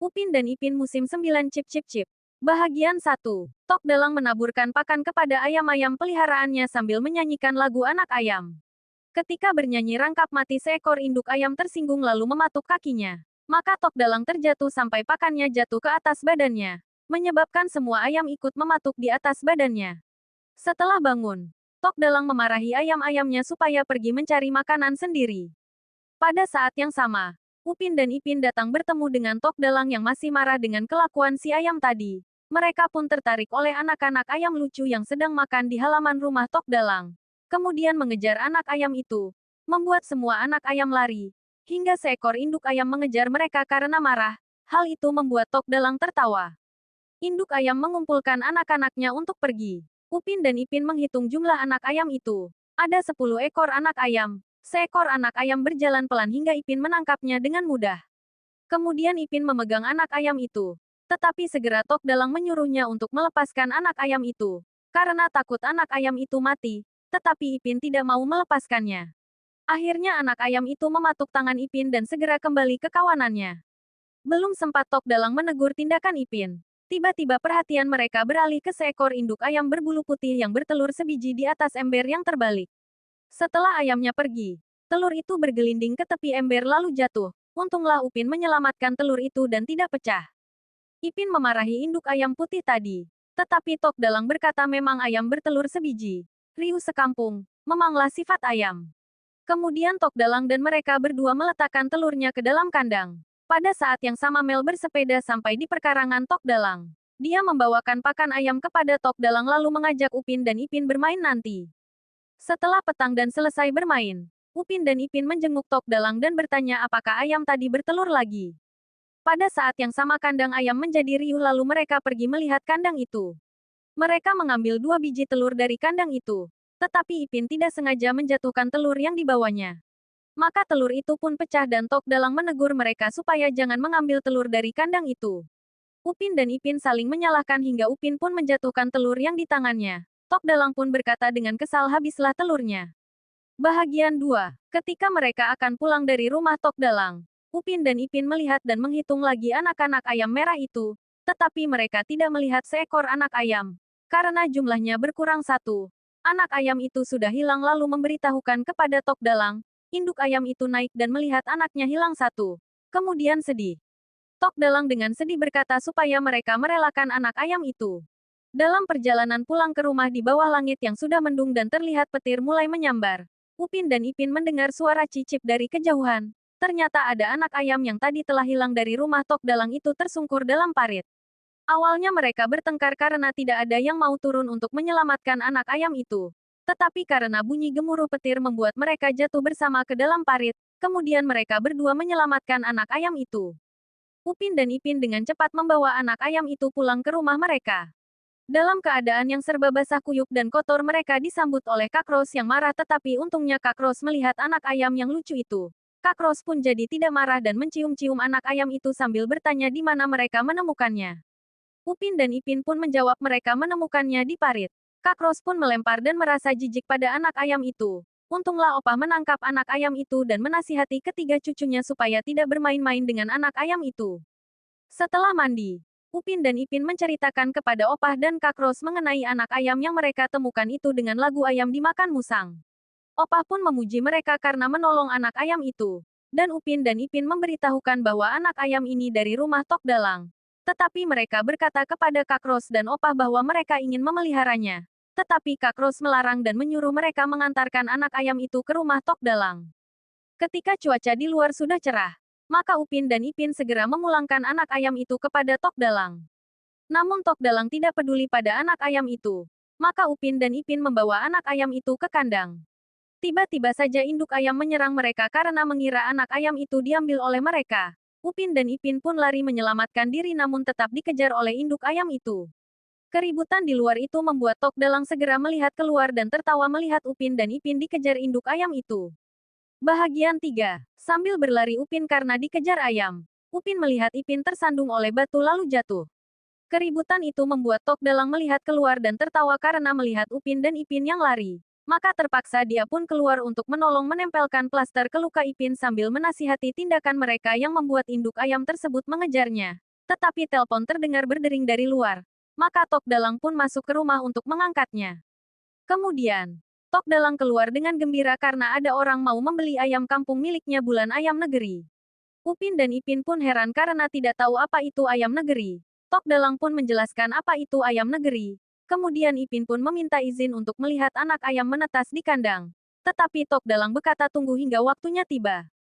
Upin dan Ipin musim 9 cip cip cip. Bahagian 1. Tok Dalang menaburkan pakan kepada ayam-ayam peliharaannya sambil menyanyikan lagu anak ayam. Ketika bernyanyi rangkap mati seekor induk ayam tersinggung lalu mematuk kakinya. Maka Tok Dalang terjatuh sampai pakannya jatuh ke atas badannya. Menyebabkan semua ayam ikut mematuk di atas badannya. Setelah bangun, Tok Dalang memarahi ayam-ayamnya supaya pergi mencari makanan sendiri. Pada saat yang sama, Upin dan Ipin datang bertemu dengan Tok Dalang yang masih marah dengan kelakuan si ayam tadi. Mereka pun tertarik oleh anak-anak ayam lucu yang sedang makan di halaman rumah Tok Dalang. Kemudian mengejar anak ayam itu, membuat semua anak ayam lari. Hingga seekor induk ayam mengejar mereka karena marah. Hal itu membuat Tok Dalang tertawa. Induk ayam mengumpulkan anak-anaknya untuk pergi. Upin dan Ipin menghitung jumlah anak ayam itu. Ada 10 ekor anak ayam. Seekor anak ayam berjalan pelan hingga Ipin menangkapnya dengan mudah. Kemudian Ipin memegang anak ayam itu. Tetapi segera Tok Dalang menyuruhnya untuk melepaskan anak ayam itu. Karena takut anak ayam itu mati. Tetapi Ipin tidak mau melepaskannya. Akhirnya anak ayam itu mematuk tangan Ipin dan segera kembali ke kawanannya. Belum sempat Tok Dalang menegur tindakan Ipin. Tiba-tiba perhatian mereka beralih ke seekor induk ayam berbulu putih yang bertelur sebiji di atas ember yang terbalik. Setelah ayamnya pergi, telur itu bergelinding ke tepi ember lalu jatuh. Untunglah Upin menyelamatkan telur itu dan tidak pecah. Ipin memarahi induk ayam putih tadi. Tetapi Tok Dalang berkata memang ayam bertelur sebiji. Riuh sekampung, memanglah sifat ayam. Kemudian Tok Dalang dan mereka berdua meletakkan telurnya ke dalam kandang. Pada saat yang sama Mel bersepeda sampai di perkarangan Tok Dalang. Dia membawakan pakan ayam kepada Tok Dalang lalu mengajak Upin dan Ipin bermain nanti. Setelah petang dan selesai bermain, Upin dan Ipin menjenguk Tok Dalang dan bertanya apakah ayam tadi bertelur lagi. Pada saat yang sama kandang ayam menjadi riuh lalu mereka pergi melihat kandang itu. Mereka mengambil 2 biji telur dari kandang itu. Tetapi Ipin tidak sengaja menjatuhkan telur yang dibawanya. Maka telur itu pun pecah dan Tok Dalang menegur mereka supaya jangan mengambil telur dari kandang itu. Upin dan Ipin saling menyalahkan hingga Upin pun menjatuhkan telur yang di tangannya. Tok Dalang pun berkata dengan kesal habislah telurnya. Bahagian 2. Ketika mereka akan pulang dari rumah Tok Dalang, Upin dan Ipin melihat dan menghitung lagi anak-anak ayam merah itu. Tetapi mereka tidak melihat seekor anak ayam. Karena jumlahnya berkurang 1. Anak ayam itu sudah hilang lalu memberitahukan kepada Tok Dalang. Induk ayam itu naik dan melihat anaknya hilang 1. Kemudian sedih. Tok Dalang dengan sedih berkata supaya mereka merelakan anak ayam itu. Dalam perjalanan pulang ke rumah di bawah langit yang sudah mendung dan terlihat petir mulai menyambar, Upin dan Ipin mendengar suara cicip dari kejauhan. Ternyata ada anak ayam yang tadi telah hilang dari rumah Tok Dalang itu tersungkur dalam parit. Awalnya mereka bertengkar karena tidak ada yang mau turun untuk menyelamatkan anak ayam itu. Tetapi karena bunyi gemuruh petir membuat mereka jatuh bersama ke dalam parit, kemudian mereka berdua menyelamatkan anak ayam itu. Upin dan Ipin dengan cepat membawa anak ayam itu pulang ke rumah mereka. Dalam keadaan yang serba basah kuyup dan kotor mereka disambut oleh Kak Ros yang marah tetapi untungnya Kak Ros melihat anak ayam yang lucu itu. Kak Ros pun jadi tidak marah dan mencium-cium anak ayam itu sambil bertanya di mana mereka menemukannya. Upin dan Ipin pun menjawab mereka menemukannya di parit. Kak Ros pun melempar dan merasa jijik pada anak ayam itu. Untunglah Opah menangkap anak ayam itu dan menasihati ketiga cucunya supaya tidak bermain-main dengan anak ayam itu. Setelah mandi, Upin dan Ipin menceritakan kepada Opah dan Kak Ros mengenai anak ayam yang mereka temukan itu dengan lagu ayam dimakan musang. Opah pun memuji mereka karena menolong anak ayam itu. Dan Upin dan Ipin memberitahukan bahwa anak ayam ini dari rumah Tok Dalang. Tetapi mereka berkata kepada Kak Ros dan Opah bahwa mereka ingin memeliharanya. Tetapi Kak Ros melarang dan menyuruh mereka mengantarkan anak ayam itu ke rumah Tok Dalang. Ketika cuaca di luar sudah cerah, maka Upin dan Ipin segera memulangkan anak ayam itu kepada Tok Dalang. Namun Tok Dalang tidak peduli pada anak ayam itu. Maka Upin dan Ipin membawa anak ayam itu ke kandang. Tiba-tiba saja induk ayam menyerang mereka karena mengira anak ayam itu diambil oleh mereka. Upin dan Ipin pun lari menyelamatkan diri namun tetap dikejar oleh induk ayam itu. Keributan di luar itu membuat Tok Dalang segera melihat keluar dan tertawa melihat Upin dan Ipin dikejar induk ayam itu. Bahagian 3. Sambil berlari Upin karena dikejar ayam, Upin melihat Ipin tersandung oleh batu lalu jatuh. Keributan itu membuat Tok Dalang melihat keluar dan tertawa karena melihat Upin dan Ipin yang lari. Maka terpaksa dia pun keluar untuk menolong menempelkan plaster ke luka Ipin sambil menasihati tindakan mereka yang membuat induk ayam tersebut mengejarnya. tetapi telepon terdengar berdering dari luar. Maka Tok Dalang pun masuk ke rumah untuk mengangkatnya. Kemudian, Tok Dalang keluar dengan gembira karena ada orang mau membeli ayam kampung miliknya Bulan Ayam Negeri. Upin dan Ipin pun heran karena tidak tahu apa itu ayam negeri. Tok Dalang pun menjelaskan apa itu ayam negeri. Kemudian Ipin pun meminta izin untuk melihat anak ayam menetas di kandang. Tetapi Tok Dalang berkata tunggu hingga waktunya tiba.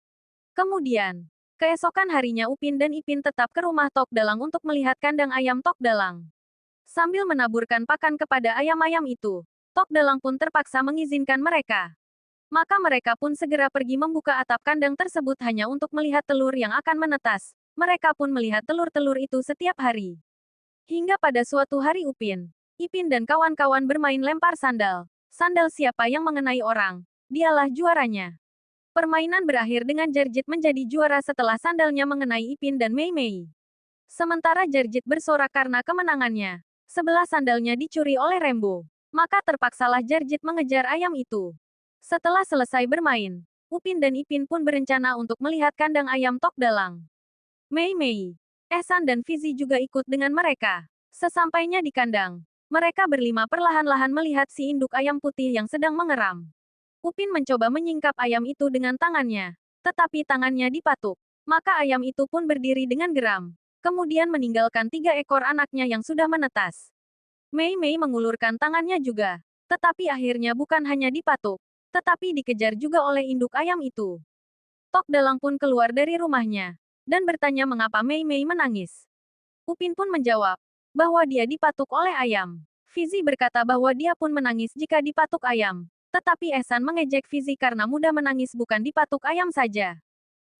Kemudian, keesokan harinya Upin dan Ipin tetap ke rumah Tok Dalang untuk melihat kandang ayam Tok Dalang. Sambil menaburkan pakan kepada ayam-ayam itu, Tok Dalang pun terpaksa mengizinkan mereka. Maka mereka pun segera pergi membuka atap kandang tersebut hanya untuk melihat telur yang akan menetas. Mereka pun melihat telur-telur itu setiap hari. Hingga pada suatu hari Upin, Ipin dan kawan-kawan bermain lempar sandal. Sandal siapa yang mengenai orang, dialah juaranya. Permainan berakhir dengan Jarjit menjadi juara setelah sandalnya mengenai Ipin dan Mei Mei. Sementara Jarjit bersorak karena kemenangannya. Sebelah sandalnya dicuri oleh Rembo. Maka terpaksalah Jarjit mengejar ayam itu. Setelah selesai bermain, Upin dan Ipin pun berencana untuk melihat kandang ayam Tok Dalang. Mei Mei, Ehsan dan Fizi juga ikut dengan mereka. Sesampainya di kandang, mereka berlima perlahan-lahan melihat si induk ayam putih yang sedang mengeram. Upin mencoba menyingkap ayam itu dengan tangannya, tetapi tangannya dipatuk. Maka ayam itu pun berdiri dengan geram, kemudian meninggalkan 3 ekor anaknya yang sudah menetas. Mei Mei mengulurkan tangannya juga, tetapi akhirnya bukan hanya dipatuk, tetapi dikejar juga oleh induk ayam itu. Tok Dalang pun keluar dari rumahnya, dan bertanya mengapa Mei Mei menangis. Upin pun menjawab, bahwa dia dipatuk oleh ayam. Fizi berkata bahwa dia pun menangis jika dipatuk ayam. Tetapi Ehsan mengejek Fizi karena mudah menangis bukan dipatuk ayam saja.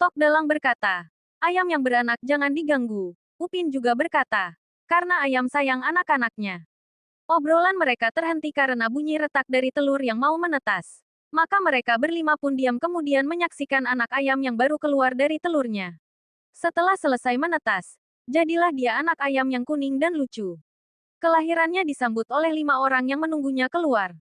Tok Dalang berkata, ayam yang beranak jangan diganggu. Upin juga berkata, karena ayam sayang anak-anaknya. Obrolan mereka terhenti karena bunyi retak dari telur yang mau menetas. Maka mereka berlima pun diam kemudian menyaksikan anak ayam yang baru keluar dari telurnya. Setelah selesai menetas, jadilah dia anak ayam yang kuning dan lucu. Kelahirannya disambut oleh 5 orang yang menunggunya keluar.